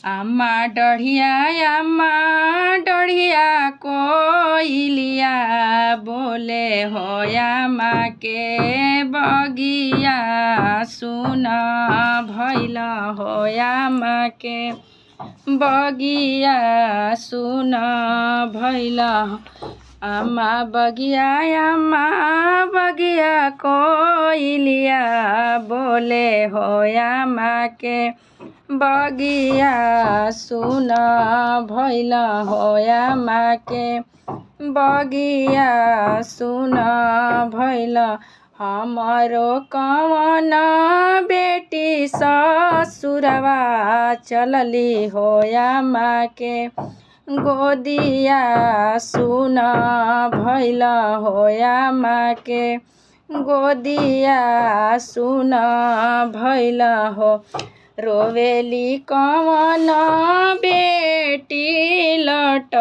आमा डढ़िया कोइलिया बोले हो आमा के बगिया सुन भैल हो आमा के बगिया सुन भैल आमा बगिया कोइलिया बोले हो आमा के बगिया सुन भैल हो आमा के बगिया सुन भैल हमारो कवन बेटी ससुरवा चलली हो आमा के गोदिया सुन भैल हो आमा के गोदिया सुन भैल हो रोवेली कवन बेटी लट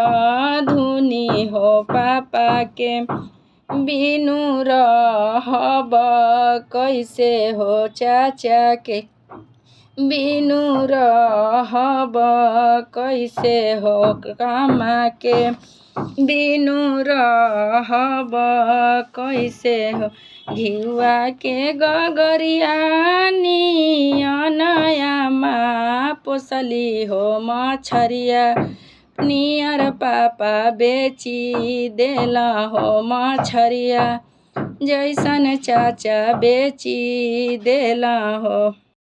धुनी हो पापा के बिनु रहब कैसे हो चाचा के बिनु रहब कैसे हो कामा के बिनु रहब कैसे हो घिउवा के गगरिया नियन आमा पोसली हो मछरिया नियर पापा बेची देला हो मछरिया जैसन चाचा बेची देला हो।